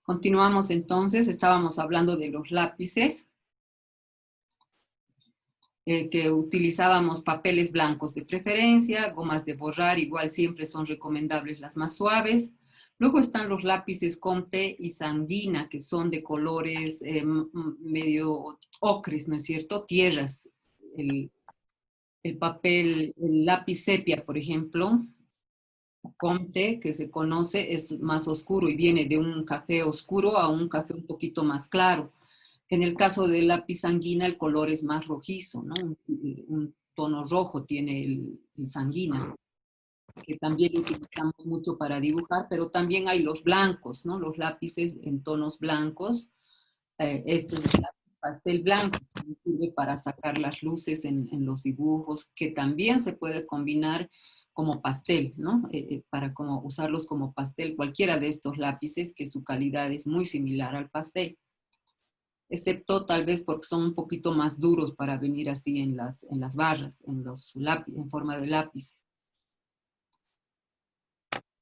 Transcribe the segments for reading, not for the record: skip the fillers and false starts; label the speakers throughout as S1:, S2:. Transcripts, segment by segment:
S1: Continuamos entonces, estábamos hablando de los lápices, que utilizábamos papeles blancos de preferencia, gomas de borrar, igual siempre son recomendables las más suaves. Luego están los lápices Comte y Sanguina, que son de colores medio ocres, ¿no es cierto? Tierras. El papel, el lápiz sepia, por ejemplo, Comte, que se conoce, es más oscuro y viene de un café oscuro a un café un poquito más claro. En el caso del lápiz sanguina, el color es más rojizo, ¿no? Un tono rojo tiene el sanguina, que también utilizamos mucho para dibujar, pero también hay los blancos, ¿no? Los lápices en tonos blancos. Esto es el lápiz pastel blanco, que sirve para sacar las luces en los dibujos, que también se puede combinar como pastel, ¿no? Para como usarlos como pastel, cualquiera de estos lápices, que su calidad es muy similar al pastel, excepto tal vez porque son un poquito más duros para venir así en las barras, en forma de lápiz.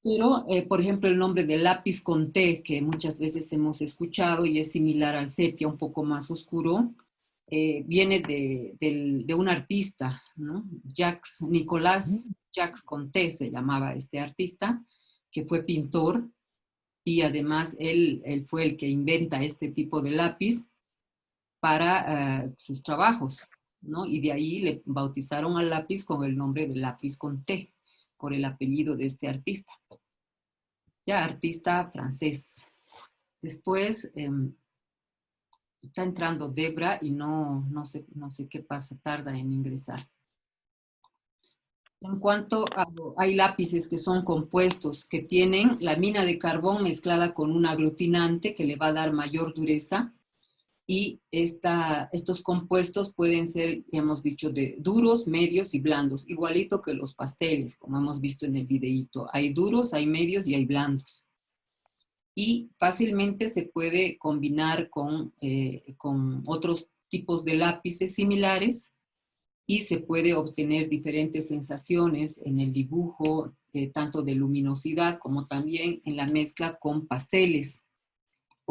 S1: Pero, por ejemplo, el nombre de lápiz con T, que muchas veces hemos escuchado y es similar al sepia, un poco más oscuro, viene de un artista, ¿no? Nicolás Jacques Conté se llamaba este artista, que fue pintor, y además él fue el que inventa este tipo de lápiz para sus trabajos, ¿no? Y de ahí le bautizaron al lápiz con el nombre de lápiz con T, por el apellido de este artista. Ya, artista francés. Después está entrando Debra y no sé qué pasa, tarda en ingresar. En cuanto a, hay lápices que son compuestos, que tienen la mina de carbón mezclada con un aglutinante que le va a dar mayor dureza, y estos compuestos pueden ser, hemos dicho, de duros, medios y blandos, igualito que los pasteles, como hemos visto en el videíto. Hay duros, hay medios y hay blandos. Y fácilmente se puede combinar con otros tipos de lápices similares, y se puede obtener diferentes sensaciones en el dibujo, tanto de luminosidad como también en la mezcla con pasteles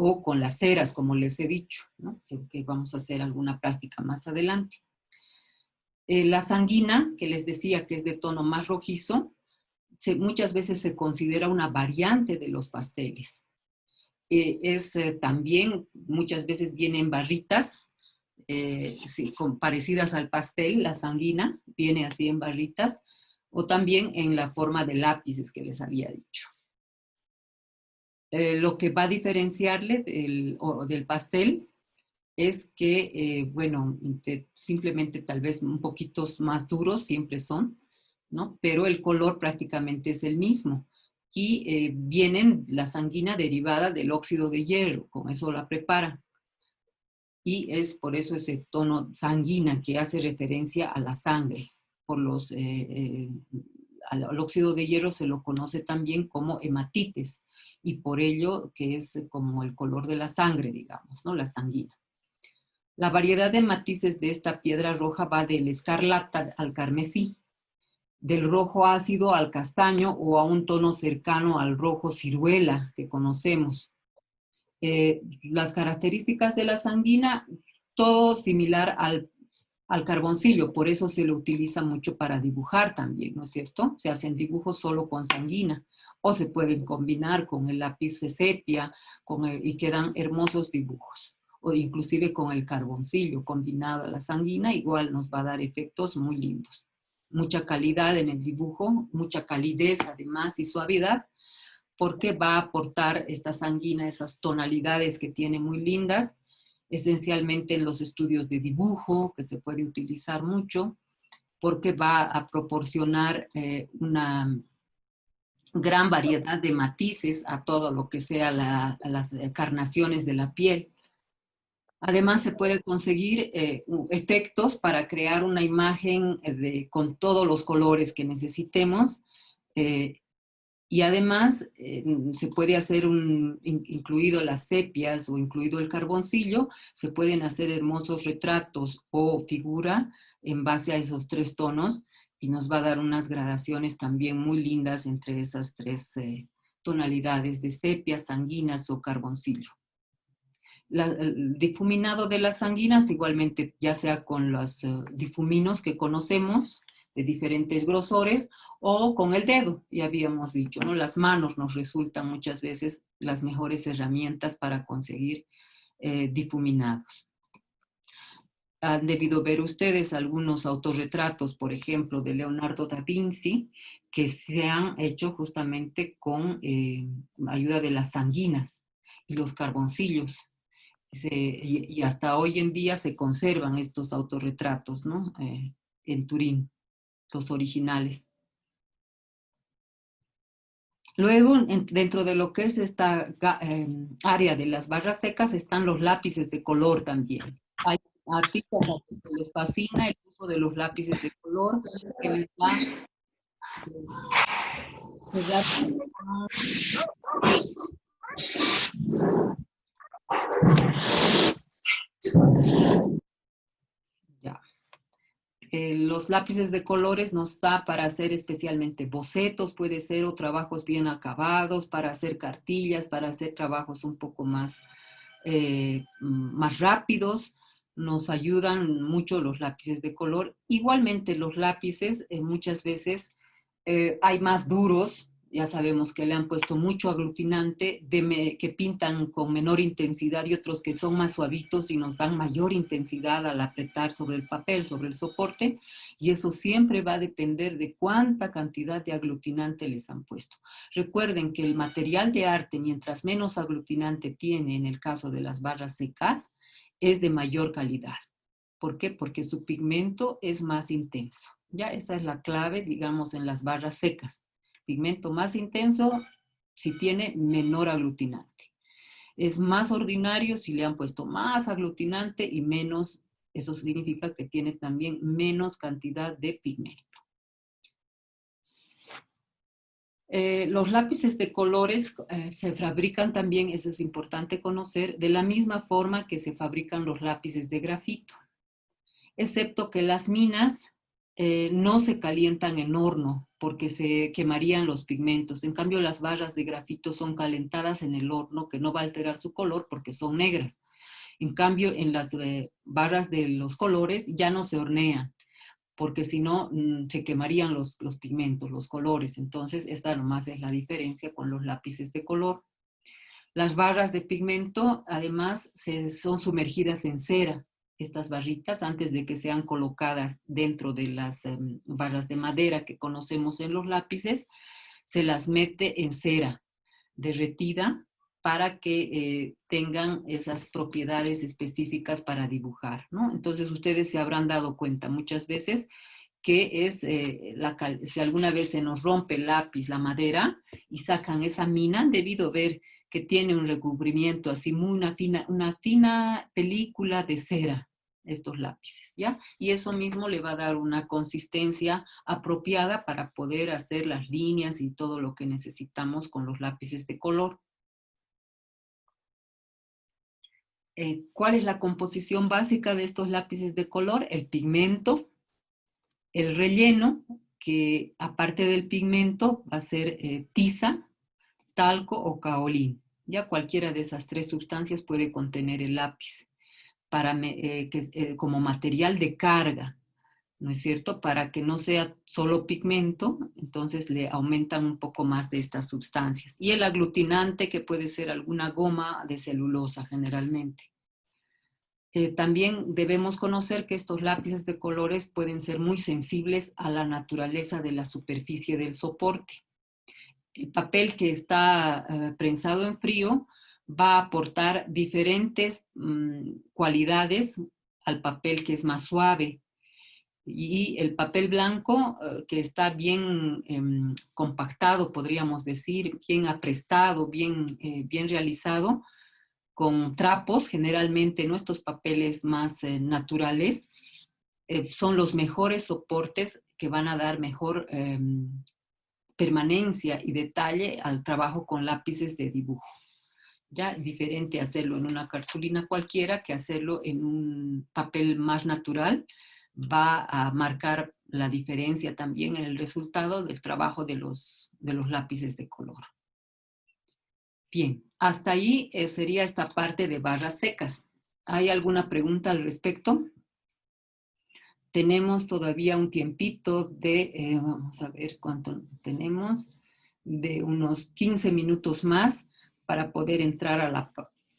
S1: o con las ceras, como les he dicho, ¿no? Que vamos a hacer alguna práctica más adelante. La sanguina, que les decía que es de tono más rojizo, muchas veces se considera una variante de los pasteles. También muchas veces viene en barritas, sí, parecidas al pastel, la sanguina, viene así en barritas, o también en la forma de lápices que les había dicho. Lo que va a diferenciarle del pastel es que, bueno, simplemente tal vez un poquito más duros siempre son, ¿no? Pero el color prácticamente es el mismo. Y vienen la sanguina derivada del óxido de hierro, con eso la preparan. Y es por eso ese tono sanguina que hace referencia a la sangre. Al óxido de hierro se lo conoce también como hematites, y por ello que es como el color de la sangre, digamos, ¿no? La sanguina. La variedad de matices de esta piedra roja va del escarlata al carmesí, del rojo ácido al castaño o a un tono cercano al rojo ciruela que conocemos. Las características de la sanguina, todo similar al carboncillo, por eso se lo utiliza mucho para dibujar también, ¿no es cierto? Se hacen dibujos solo con sanguina, o se pueden combinar con el lápiz sepia y quedan hermosos dibujos, o inclusive con el carboncillo combinado a la sanguina, igual nos va a dar efectos muy lindos. Mucha calidad en el dibujo, mucha calidez además y suavidad, porque va a aportar esta sanguina esas tonalidades que tiene muy lindas, esencialmente en los estudios de dibujo, que se puede utilizar mucho, porque va a proporcionar una gran variedad de matices a todo lo que sea a las carnaciones de la piel. Además, se puede conseguir efectos para crear una imagen con todos los colores que necesitemos, y además se puede hacer incluido las sepias o incluido el carboncillo, se pueden hacer hermosos retratos o figura en base a esos tres tonos, y nos va a dar unas gradaciones también muy lindas entre esas tres tonalidades de sepia, sanguinas o carboncillo. El difuminado de las sanguinas, igualmente, ya sea con los difuminos que conocemos, de diferentes grosores, o con el dedo, ya habíamos dicho, ¿no? Las manos nos resultan muchas veces las mejores herramientas para conseguir difuminados. Han debido ver ustedes algunos autorretratos, por ejemplo, de Leonardo da Vinci, que se han hecho justamente con ayuda de las sanguinas y los carboncillos. Y hasta hoy en día se conservan estos autorretratos, ¿no? En Turín, los originales. Luego, dentro de lo que es esta área de las barras secas, están los lápices de color también. Hay artistas a los que les fascina el uso de los lápices de color, que les da ya. Los lápices de colores nos da para hacer especialmente bocetos, puede ser, o trabajos bien acabados, para hacer cartillas, para hacer trabajos un poco más rápidos. Nos ayudan mucho los lápices de color. Igualmente los lápices muchas veces hay más duros, ya sabemos que le han puesto mucho aglutinante, que pintan con menor intensidad, y otros que son más suavitos y nos dan mayor intensidad al apretar sobre el papel, sobre el soporte, y eso siempre va a depender de cuánta cantidad de aglutinante les han puesto. Recuerden que el material de arte, mientras menos aglutinante tiene, en el caso de las barras secas, es de mayor calidad. ¿Por qué? Porque su pigmento es más intenso. Ya esa es la clave, digamos, en las barras secas. Pigmento más intenso si tiene menor aglutinante. Es más ordinario si le han puesto más aglutinante y menos, eso significa que tiene también menos cantidad de pigmento. Los lápices de colores se fabrican también, eso es importante conocer, de la misma forma que se fabrican los lápices de grafito, excepto que las minas no se calientan en horno porque se quemarían los pigmentos. En cambio, las barras de grafito son calentadas en el horno, que no va a alterar su color porque son negras. En cambio, en las barras de los colores ya no se hornean, porque si no se quemarían los pigmentos, los colores. Entonces, esta nomás es la diferencia con los lápices de color. Las barras de pigmento, además, son sumergidas en cera, estas barritas, antes de que sean colocadas dentro de las barras de madera que conocemos en los lápices, se las mete en cera derretida para que tengan esas propiedades específicas para dibujar, ¿no? Entonces, ustedes se habrán dado cuenta muchas veces que es, si alguna vez se nos rompe el lápiz, la madera, y sacan esa mina, han debido ver que tiene un recubrimiento así, una fina película de cera, estos lápices, ¿ya? Y eso mismo le va a dar una consistencia apropiada para poder hacer las líneas y todo lo que necesitamos con los lápices de color. ¿Cuál es la composición básica de estos lápices de color? El pigmento, el relleno, que aparte del pigmento va a ser tiza, talco o caolín. Ya cualquiera de esas tres sustancias puede contener el lápiz como material de carga, ¿no es cierto? Para que no sea solo pigmento, entonces le aumentan un poco más de estas sustancias. Y el aglutinante, que puede ser alguna goma de celulosa generalmente. También debemos conocer que estos lápices de colores pueden ser muy sensibles a la naturaleza de la superficie del soporte. El papel que está prensado en frío va a aportar diferentes cualidades al papel que es más suave. Y el papel blanco, que está bien compactado, podríamos decir, bien aprestado, bien realizado, con trapos, generalmente nuestros papeles más naturales, son los mejores soportes que van a dar mejor permanencia y detalle al trabajo con lápices de dibujo. Ya diferente hacerlo en una cartulina cualquiera que hacerlo en un papel más natural, va a marcar la diferencia también en el resultado del trabajo de los lápices de color. Bien, hasta ahí sería esta parte de barras secas. ¿Hay alguna pregunta al respecto? Tenemos todavía un tiempito de, vamos a ver cuánto tenemos, de unos 15 minutos más para poder entrar a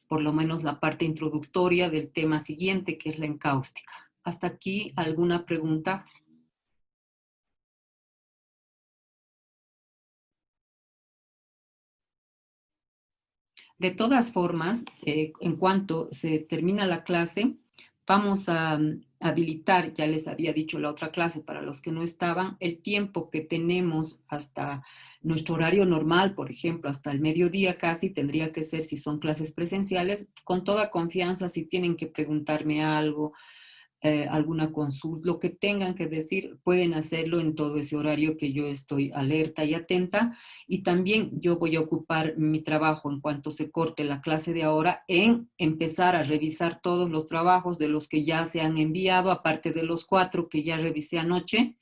S1: por lo menos la parte introductoria del tema siguiente, que es la encáustica. ¿Hasta aquí alguna pregunta? De todas formas, en cuanto se termina la clase, vamos a habilitar, ya les había dicho la otra clase para los que no estaban, el tiempo que tenemos hasta nuestro horario normal, por ejemplo, hasta el mediodía casi, tendría que ser si son clases presenciales, con toda confianza, si tienen que preguntarme algo, alguna consulta, lo que tengan que decir, pueden hacerlo en todo ese horario que yo estoy alerta y atenta. Y también yo voy a ocupar mi trabajo en cuanto se corte la clase de ahora en empezar a revisar todos los trabajos de los que ya se han enviado, aparte de los 4 que ya revisé anoche,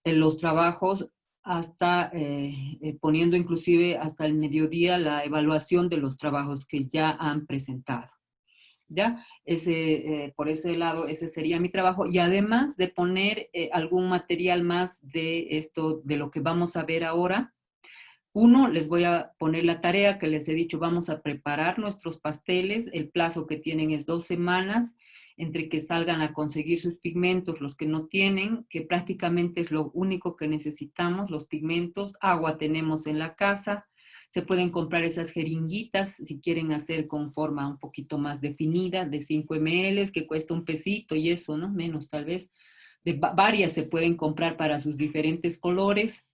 S1: en los trabajos hasta poniendo inclusive hasta el mediodía la evaluación de los trabajos que ya han presentado. ¿Ya? Por ese lado, ese sería mi trabajo. Y además de poner algún material más de esto, de lo que vamos a ver ahora, uno, les voy a poner la tarea que les he dicho, vamos a preparar nuestros pasteles, el plazo que tienen es 2 semanas, entre que salgan a conseguir sus pigmentos, los que no tienen, que prácticamente es lo único que necesitamos, los pigmentos, agua tenemos en la casa, se pueden comprar esas jeringuitas si quieren hacer con forma un poquito más definida, de 5 ml, que cuesta un pesito y eso, ¿no? Menos tal vez. Varias se pueden comprar para sus diferentes colores.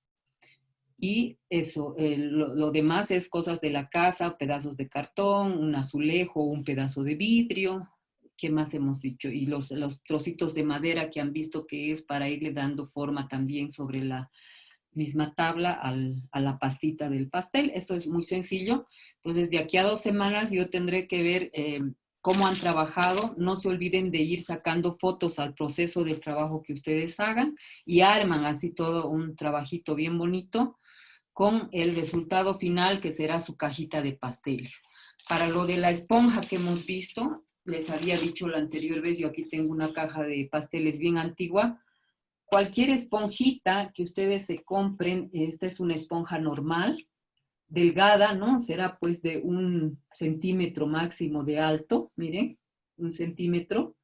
S1: Y eso, lo demás es cosas de la casa, pedazos de cartón, un azulejo, un pedazo de vidrio. ¿Qué más hemos dicho? Y los trocitos de madera que han visto que es para irle dando forma también sobre la misma tabla a la pastita del pastel. Eso es muy sencillo. Entonces, de aquí a 2 semanas yo tendré que ver cómo han trabajado. No se olviden de ir sacando fotos al proceso del trabajo que ustedes hagan y arman así todo un trabajito bien bonito con el resultado final que será su cajita de pasteles. Para lo de la esponja que hemos visto, les había dicho la anterior vez, yo aquí tengo una caja de pasteles bien antigua. Cualquier esponjita que ustedes se compren, esta es una esponja normal, delgada, ¿no? Será pues de 1 centímetro máximo de alto, miren, 1 centímetro.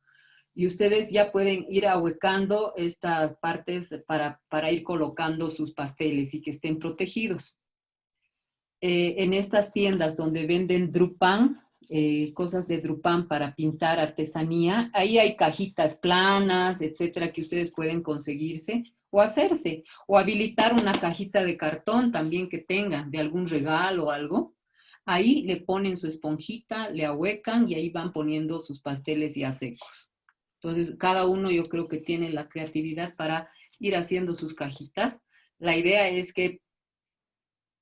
S1: Y ustedes ya pueden ir ahuecando estas partes para ir colocando sus pasteles y que estén protegidos. En estas tiendas donde venden Drupan, cosas de Drupan para pintar artesanía, ahí hay cajitas planas, etcétera, que ustedes pueden conseguirse o hacerse, o habilitar una cajita de cartón también que tengan, de algún regalo o algo. Ahí le ponen su esponjita, le ahuecan y ahí van poniendo sus pasteles ya secos. Entonces, cada uno yo creo que tiene la creatividad para ir haciendo sus cajitas. La idea es que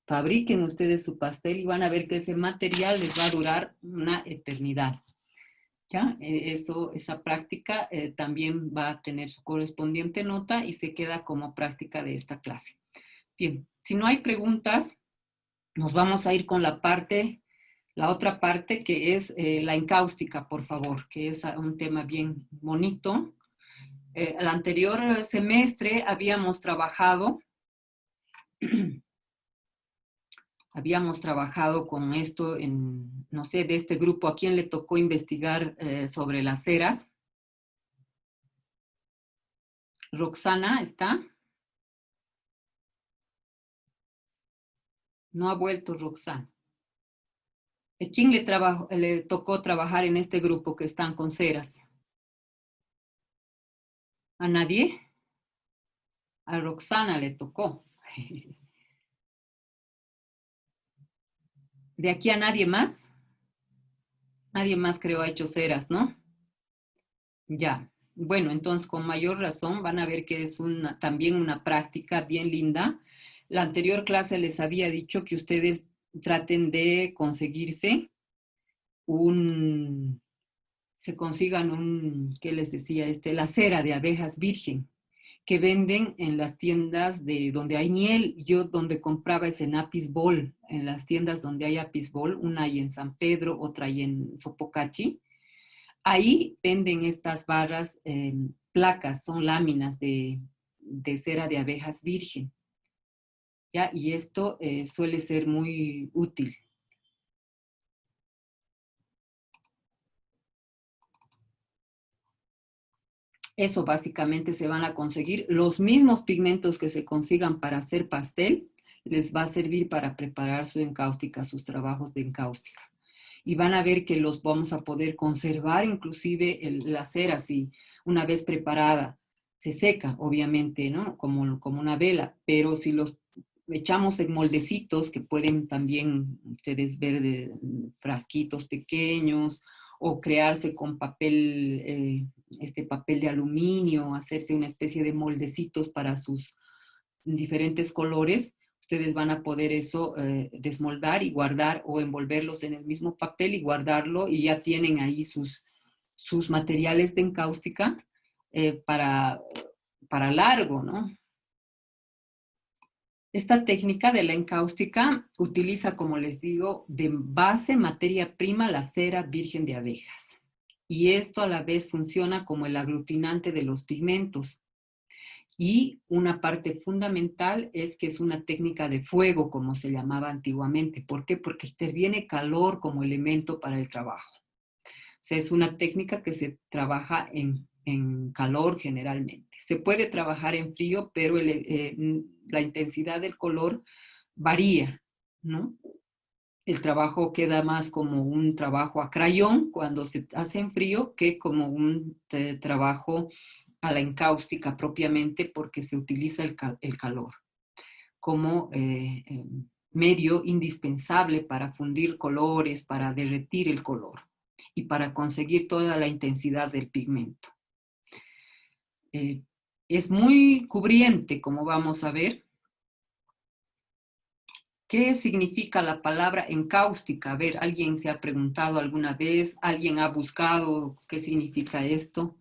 S1: fabriquen ustedes su pastel y van a ver que ese material les va a durar una eternidad. ¿Ya? Esa práctica también va a tener su correspondiente nota y se queda como práctica de esta clase. Bien, si no hay preguntas, nos vamos a ir con la otra parte que es la encáustica, por favor, que es un tema bien bonito. El anterior semestre habíamos trabajado con esto en, no sé, de este grupo, ¿a quién le tocó investigar sobre las ceras? Roxana, ¿está? No ha vuelto Roxana. ¿A quién le tocó trabajar en este grupo que están con ceras? ¿A nadie? A Roxana le tocó. ¿De aquí a nadie más? Nadie más creo ha hecho ceras, ¿no? Ya. Bueno, entonces con mayor razón van a ver que es también una práctica bien linda. La anterior clase les había dicho que ustedes traten de conseguirse se consigan ¿qué les decía? La cera de abejas virgen, que venden en las tiendas de donde hay miel. Yo donde compraba es en Apisbol, en las tiendas donde hay Apisbol, una hay en San Pedro, otra hay en Sopocachi. Ahí venden estas barras, placas, son láminas de cera de abejas virgen, ¿ya? Y esto suele ser muy útil. Eso básicamente se van a conseguir. Los mismos pigmentos que se consigan para hacer pastel, les va a servir para preparar su encáustica, sus trabajos de encáustica. Y van a ver que los vamos a poder conservar, inclusive la cera, si una vez preparada, se seca, obviamente, ¿no? Como una vela, pero si los echamos en moldecitos, que pueden también ustedes ver de frasquitos pequeños, o crearse con papel, este papel de aluminio, hacerse una especie de moldecitos para sus diferentes colores, ustedes van a poder eso desmoldar y guardar o envolverlos en el mismo papel y guardarlo y ya tienen ahí sus materiales de encáustica para largo, ¿no? Esta técnica de la encáustica utiliza, como les digo, de base materia prima la cera virgen de abejas. Y esto a la vez funciona como el aglutinante de los pigmentos. Y una parte fundamental es que es una técnica de fuego, como se llamaba antiguamente. ¿Por qué? Porque interviene calor como elemento para el trabajo. O sea, es una técnica que se trabaja en calor generalmente. Se puede trabajar en frío, pero la intensidad del color varía, ¿no? El trabajo queda más como un trabajo a crayón cuando se hace en frío que como un trabajo a la encáustica propiamente porque se utiliza el calor como medio indispensable para fundir colores, para derretir el color y para conseguir toda la intensidad del pigmento. Es muy cubriente, como vamos a ver. ¿Qué significa la palabra encáustica? A ver, ¿alguien se ha preguntado alguna vez? ¿Alguien ha buscado qué significa esto?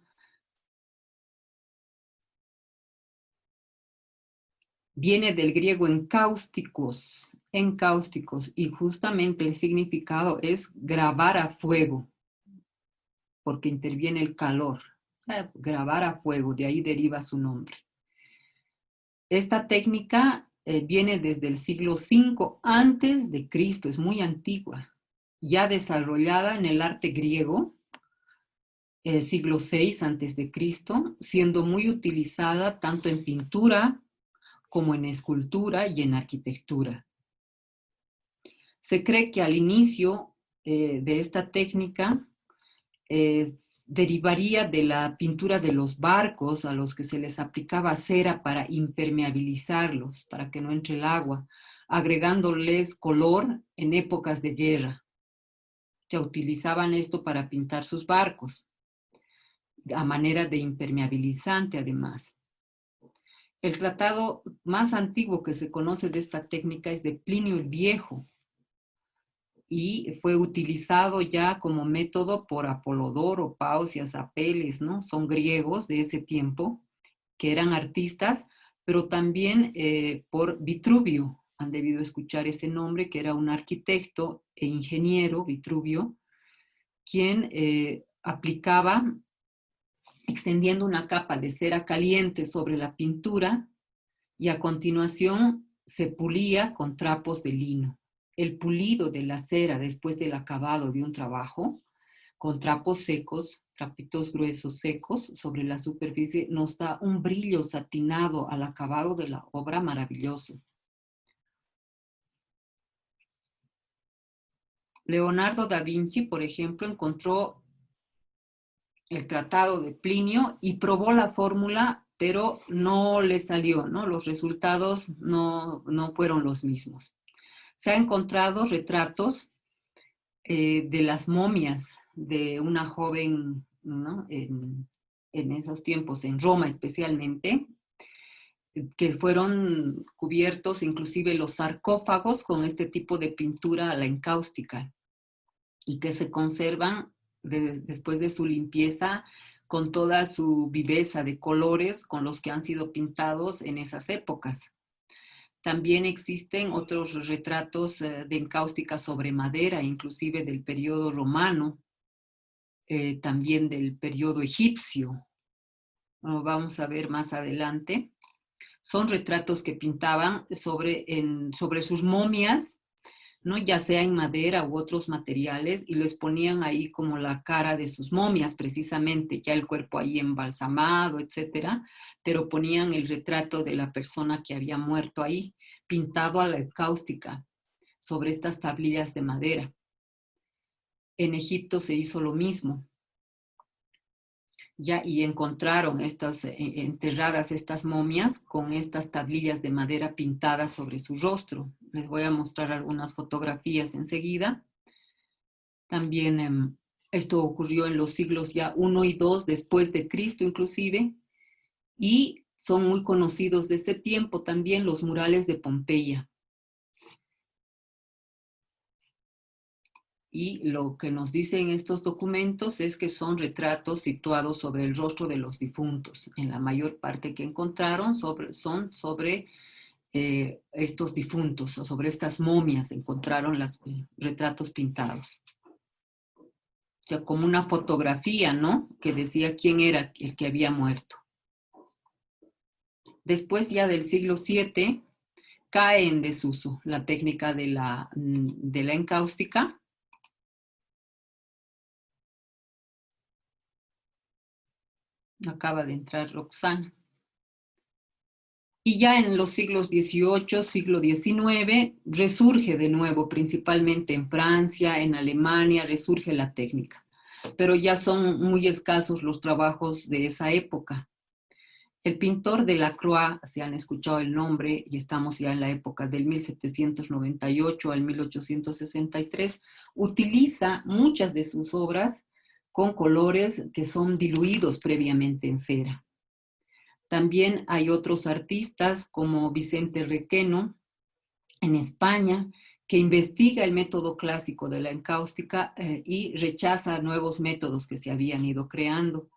S1: Viene del griego encáusticos, y justamente el significado es grabar a fuego, porque interviene el calor. Grabar a fuego, de ahí deriva su nombre. Esta técnica viene desde el siglo V antes de Cristo, es muy antigua, ya desarrollada en el arte griego, el siglo VI antes de Cristo, siendo muy utilizada tanto en pintura como en escultura y en arquitectura. Se cree que al inicio de esta técnica derivaría de la pintura de los barcos a los que se les aplicaba cera para impermeabilizarlos, para que no entre el agua, agregándoles color en épocas de guerra. Ya utilizaban esto para pintar sus barcos, a manera de impermeabilizante además. El tratado más antiguo que se conoce de esta técnica es de Plinio el Viejo, y fue utilizado ya como método por Apolodoro, Pausias, Apeles, ¿no? Son griegos de ese tiempo, que eran artistas, pero también por Vitruvio. Han debido escuchar ese nombre, que era un arquitecto e ingeniero, Vitruvio, quien aplicaba, extendiendo una capa de cera caliente sobre la pintura, y a continuación se pulía con trapos de lino. El pulido de la cera después del acabado de un trabajo, con trapos secos, trapitos gruesos secos sobre la superficie, nos da un brillo satinado al acabado de la obra maravilloso. Leonardo da Vinci, por ejemplo, encontró el tratado de Plinio y probó la fórmula, pero no le salió, ¿no? Los resultados no fueron los mismos. Se han encontrado retratos de las momias de una joven, ¿no? en esos tiempos, en Roma especialmente, que fueron cubiertos inclusive los sarcófagos con este tipo de pintura a la encáustica y que se conservan después de su limpieza con toda su viveza de colores con los que han sido pintados en esas épocas. También existen otros retratos de encáustica sobre madera, inclusive del periodo romano, también del periodo egipcio. Como vamos a ver más adelante. Son retratos que pintaban sobre sus momias, ¿no? Ya sea en madera u otros materiales, y les ponían ahí como la cara de sus momias, precisamente, ya el cuerpo ahí embalsamado, etcétera, pero ponían el retrato de la persona que había muerto ahí, pintado a la encáustica, sobre estas tablillas de madera. En Egipto se hizo lo mismo. Ya, y encontraron enterradas estas momias con estas tablillas de madera pintadas sobre su rostro. Les voy a mostrar algunas fotografías enseguida. También esto ocurrió en los siglos ya 1 y 2 después de Cristo inclusive, y son muy conocidos de ese tiempo también los murales de Pompeya. Y lo que nos dicen estos documentos es que son retratos situados sobre el rostro de los difuntos. En la mayor parte que encontraron son sobre estos difuntos, o sobre estas momias encontraron los retratos pintados. O sea, como una fotografía, ¿no? Que decía quién era el que había muerto. Después ya del siglo VII cae en desuso la técnica de la encáustica. Acaba de entrar Roxana. Y ya en los siglos XVIII, siglo XIX, resurge de nuevo, principalmente en Francia, en Alemania, resurge la técnica. Pero ya son muy escasos los trabajos de esa época. El pintor Delacroix, si han escuchado el nombre, y estamos ya en la época del 1798 al 1863, utiliza muchas de sus obras con colores que son diluidos previamente en cera. También hay otros artistas como Vicente Requeno en España, que investiga el método clásico de la encáustica y rechaza nuevos métodos que se habían ido creando.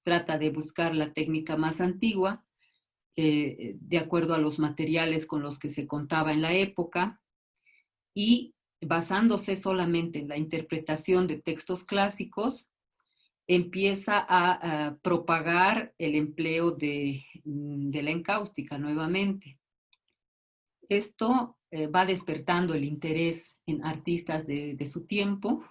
S1: Trata de buscar la técnica más antigua, de acuerdo a los materiales con los que se contaba en la época, y basándose solamente en la interpretación de textos clásicos, empieza a propagar el empleo de la encáustica nuevamente. Esto va despertando el interés en artistas de su tiempo,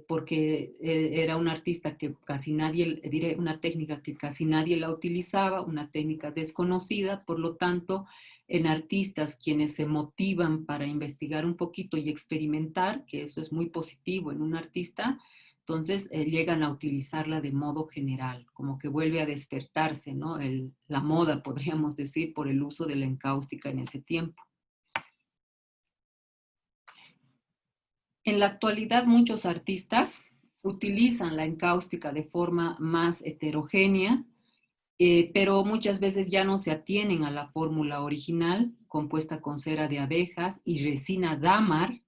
S1: porque era un artista que casi nadie, diré, una técnica que casi nadie la utilizaba, una técnica desconocida, por lo tanto, en artistas quienes se motivan para investigar un poquito y experimentar, que eso es muy positivo en un artista, entonces llegan a utilizarla de modo general, como que vuelve a despertarse, ¿no? La moda, podríamos decir, por el uso de la encáustica en ese tiempo. En la actualidad, muchos artistas utilizan la encáustica de forma más heterogénea, pero muchas veces ya no se atienen a la fórmula original, compuesta con cera de abejas y resina dámar.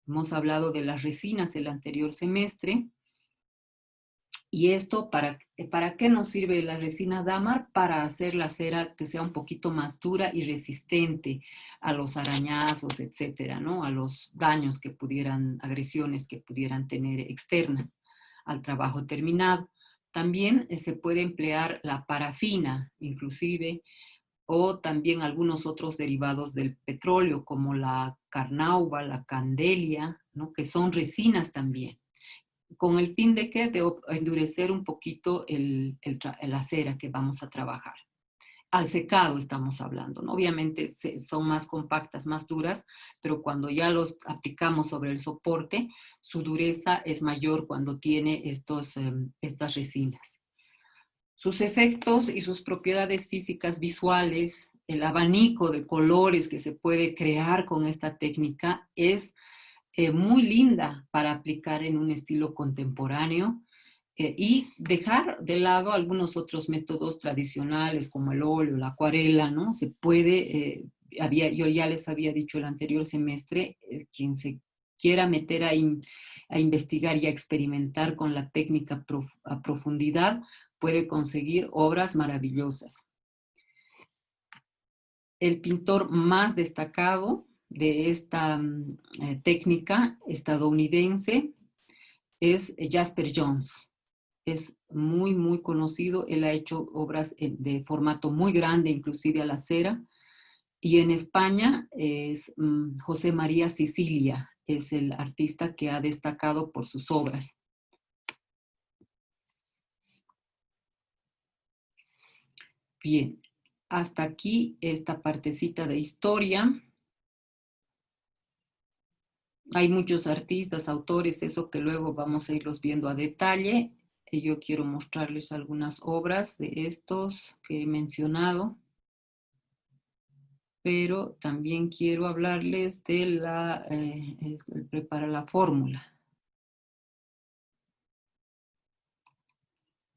S1: Hemos hablado de las resinas el anterior semestre. ¿Y esto para qué nos sirve la resina dámar? Para hacer la cera que sea un poquito más dura y resistente a los arañazos, etcétera, ¿no? A los daños que agresiones que pudieran tener externas al trabajo terminado. También se puede emplear la parafina, inclusive, o también algunos otros derivados del petróleo, como la carnauba, la candelia, ¿no? Que son resinas también, con el fin de que de endurecer un poquito la cera que vamos a trabajar. Al secado estamos hablando, ¿no? Obviamente son más compactas, más duras, pero cuando ya los aplicamos sobre el soporte, su dureza es mayor cuando tiene estas resinas. Sus efectos y sus propiedades físicas visuales, el abanico de colores que se puede crear con esta técnica es muy linda para aplicar en un estilo contemporáneo, y dejar de lado algunos otros métodos tradicionales como el óleo, la acuarela, ¿no? Se puede, yo ya les había dicho el anterior semestre, quien se quiera meter a investigar y a experimentar con la técnica a profundidad, puede conseguir obras maravillosas. El pintor más destacado de esta técnica estadounidense es Jasper Johns. Es muy, muy conocido. Él ha hecho obras de formato muy grande, inclusive a la cera. Y en España es José María Sicilia, es el artista que ha destacado por sus obras. Bien, hasta aquí esta partecita de historia. Hay muchos artistas, autores, eso que luego vamos a irlos viendo a detalle. Yo quiero mostrarles algunas obras de estos que he mencionado, pero también quiero hablarles de prepara la fórmula.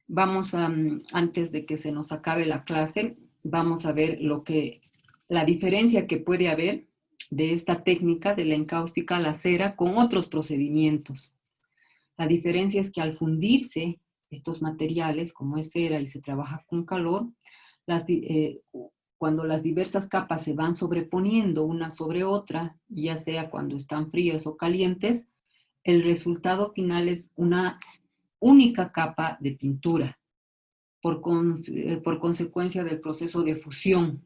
S1: Vamos a, antes de que se nos acabe la clase, vamos a ver la diferencia que puede haber de esta técnica de la encáustica a la cera con otros procedimientos. La diferencia es que al fundirse estos materiales, como es cera y se trabaja con calor, cuando las diversas capas se van sobreponiendo una sobre otra, ya sea cuando están frías o calientes, el resultado final es una única capa de pintura, por consecuencia del proceso de fusión.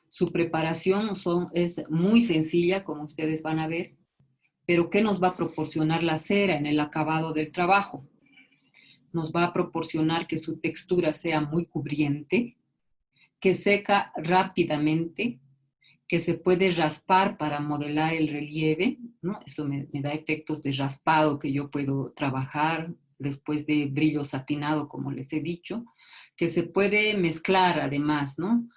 S1: Su preparación es muy sencilla, como ustedes van a ver, pero ¿qué nos va a proporcionar la cera en el acabado del trabajo? Nos va a proporcionar que su textura sea muy cubriente, que seca rápidamente, que se puede raspar para modelar el relieve, ¿no? Eso me da efectos de raspado que yo puedo trabajar después de brillo satinado, como les he dicho, que se puede mezclar además, ¿no?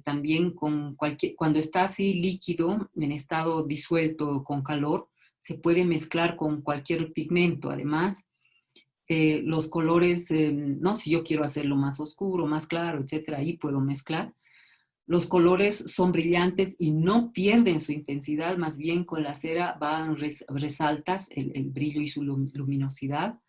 S1: También cuando está así líquido, en estado disuelto con calor, se puede mezclar con cualquier pigmento además. Los colores, ¿no? Si yo quiero hacerlo más oscuro, más claro, etcétera, ahí puedo mezclar. Los colores son brillantes y no pierden su intensidad, más bien con la cera resaltas el brillo y su luminosidad.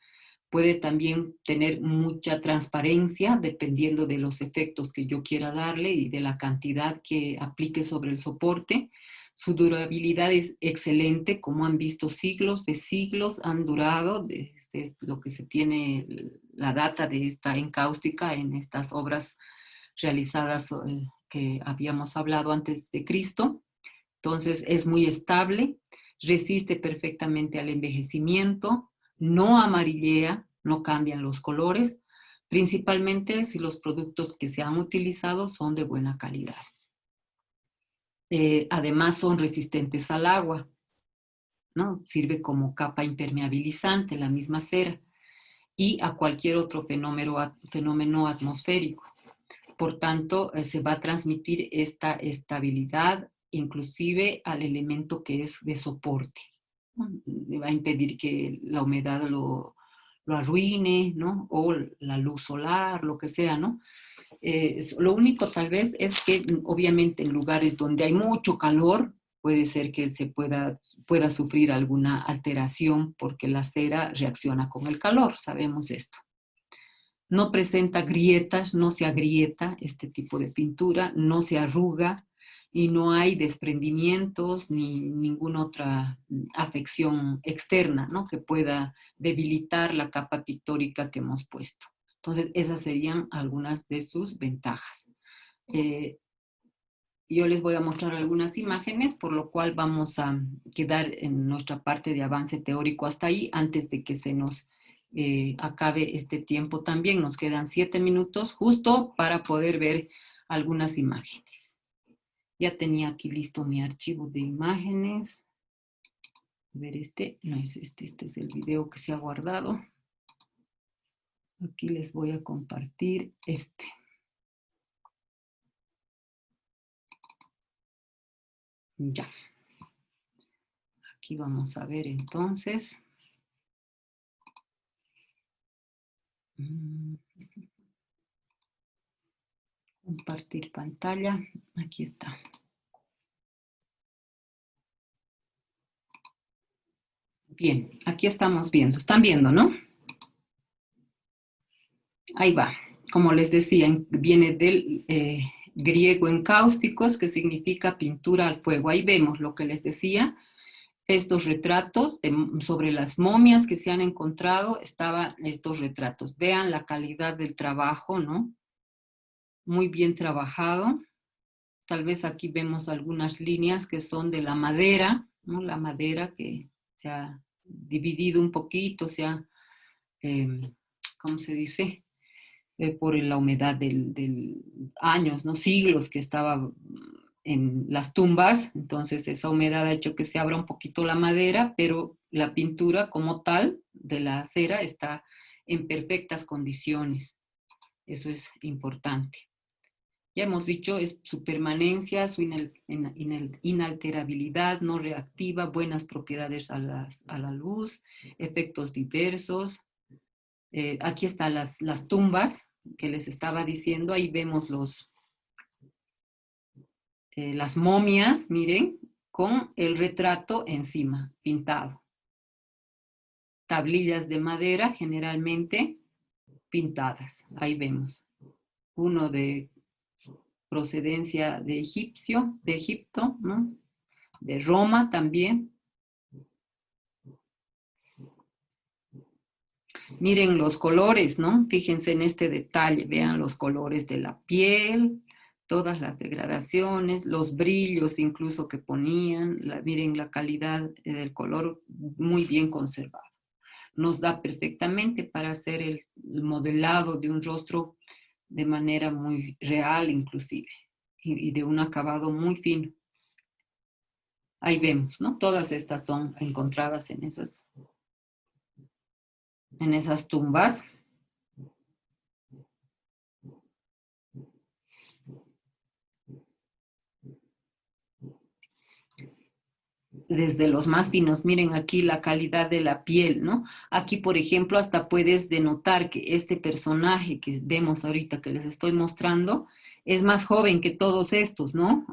S1: Puede también tener mucha transparencia dependiendo de los efectos que yo quiera darle y de la cantidad que aplique sobre el soporte. Su durabilidad es excelente, como han visto, siglos de siglos han durado, desde lo que se tiene la data de esta encáustica en estas obras realizadas que habíamos hablado antes de Cristo. Entonces es muy estable, resiste perfectamente al envejecimiento, no amarillea, no cambian los colores, principalmente si los productos que se han utilizado son de buena calidad. Además son resistentes al agua, ¿no? Sirve como capa impermeabilizante, la misma cera, y a cualquier otro fenómeno atmosférico. Por tanto, se va a transmitir esta estabilidad inclusive al elemento que es de soporte. Va a impedir que la humedad lo arruine, ¿no? O la luz solar, lo que sea, ¿no? Lo único tal vez es que obviamente en lugares donde hay mucho calor puede ser que se pueda sufrir alguna alteración porque la cera reacciona con el calor, sabemos esto. No presenta grietas, no se agrieta este tipo de pintura, no se arruga y no hay desprendimientos ni ninguna otra afección externa, ¿no? Que pueda debilitar la capa pictórica que hemos puesto. Entonces, esas serían algunas de sus ventajas. Yo les voy a mostrar algunas imágenes, por lo cual vamos a quedar en nuestra parte de avance teórico hasta ahí, antes de que se nos acabe este tiempo también. Nos quedan 7 minutos justo para poder ver algunas imágenes. Ya tenía aquí listo mi archivo de imágenes. A ver, no es este es el video que se ha guardado. Aquí les voy a compartir este. Ya. Aquí vamos a ver entonces. Compartir pantalla. Aquí está. Bien, aquí estamos viendo. ¿Están viendo, no? Ahí va. Como les decía, viene del griego encáusticos, que significa pintura al fuego. Ahí vemos lo que les decía. Estos retratos sobre las momias que se han encontrado, estaban estos retratos. Vean la calidad del trabajo, ¿no? Muy bien trabajado. Tal vez aquí vemos algunas líneas que son de la madera, ¿no? La madera que se ha dividido un poquito, eh, ¿cómo se dice? Por la humedad del años, ¿no? Siglos que estaba en las tumbas, entonces esa humedad ha hecho que se abra un poquito la madera, pero la pintura como tal de la cera está en perfectas condiciones. Eso es importante. Ya hemos dicho, es su permanencia, su inalterabilidad, no reactiva, buenas propiedades a la luz, efectos diversos. Aquí están las tumbas que les estaba diciendo, ahí vemos las momias, miren, con el retrato encima, pintado. Tablillas de madera, generalmente pintadas, ahí vemos. Uno de procedencia de Egipto, ¿no? De Roma también. Miren los colores, ¿no? Fíjense en este detalle, vean los colores de la piel, todas las degradaciones, los brillos incluso que ponían, miren la calidad del color muy bien conservado. Nos da perfectamente para hacer el modelado de un rostro de manera muy real inclusive, y de un acabado muy fino. Ahí vemos, ¿no? Todas estas son encontradas en esas tumbas. Desde los más finos, miren aquí la calidad de la piel, ¿no? Aquí, por ejemplo, hasta puedes denotar que este personaje que vemos ahorita, que les estoy mostrando, es más joven que todos estos, ¿no?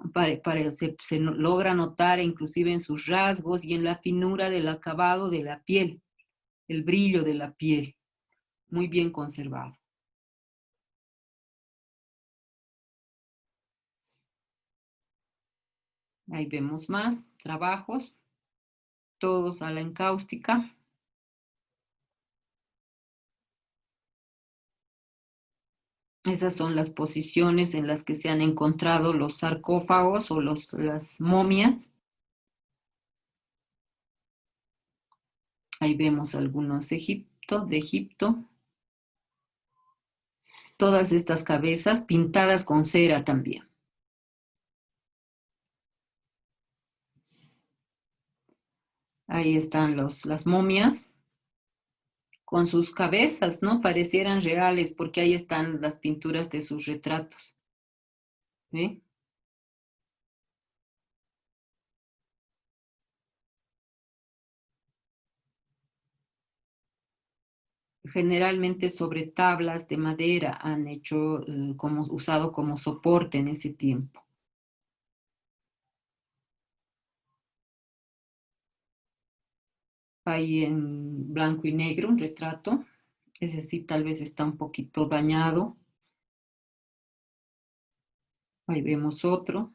S1: Se logra notar inclusive en sus rasgos y en la finura del acabado de la piel, el brillo de la piel, muy bien conservado. Ahí vemos más trabajos, todos a la encáustica. Esas son las posiciones en las que se han encontrado los sarcófagos o las momias. Ahí vemos algunos de Egipto. Todas estas cabezas pintadas con cera también. Ahí están las momias con sus cabezas, ¿no? Parecieran reales porque ahí están las pinturas de sus retratos. ¿Ve? Generalmente sobre tablas de madera han hecho usado como soporte en ese tiempo. Ahí en blanco y negro un retrato. Ese sí tal vez está un poquito dañado. Ahí vemos otro.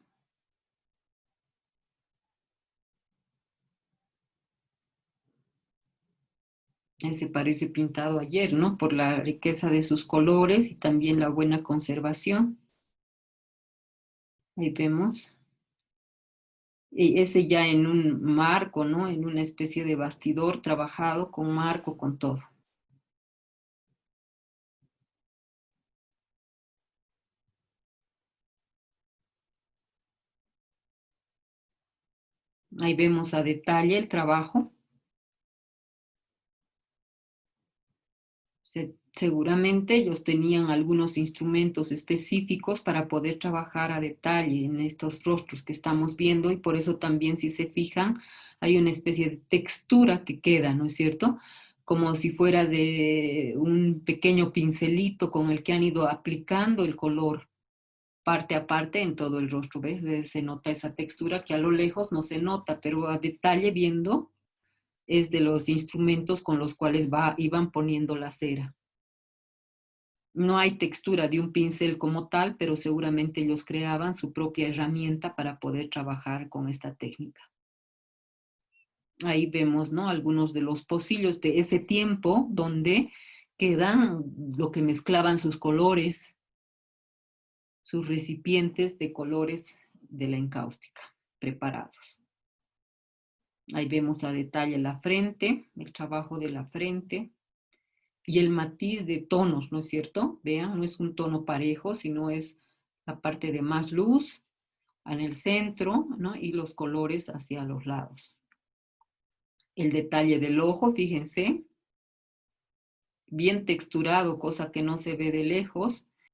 S1: Ese parece pintado ayer, ¿no? Por la riqueza de sus colores y también la buena conservación. Ahí vemos. Y ese ya en un marco, ¿no? En una especie de bastidor trabajado con marco, con todo. Ahí vemos a detalle el trabajo. Seguramente ellos tenían algunos instrumentos específicos para poder trabajar a detalle en estos rostros que estamos viendo y por eso también si se fijan hay una especie de textura que queda, ¿no es cierto? Como si fuera de un pequeño pincelito con el que han ido aplicando el color parte a parte en todo el rostro, ¿ves? Se nota esa textura que a lo lejos no se nota, pero a detalle viendo es de los instrumentos con los cuales iban poniendo la cera. No hay textura de un pincel como tal, pero seguramente ellos creaban su propia herramienta para poder trabajar con esta técnica. Ahí vemos, ¿no?, algunos de los pocillos de ese tiempo donde quedan lo que mezclaban sus colores, sus recipientes de colores de la encáustica preparados. Ahí vemos a detalle la frente, el trabajo de la frente y el matiz de tonos, ¿no es cierto? Vean, no es un tono parejo, sino es la parte de más luz en el centro, ¿no?, y los colores hacia los lados. El detalle del ojo, fíjense, bien texturado, cosa que no se ve de lejos,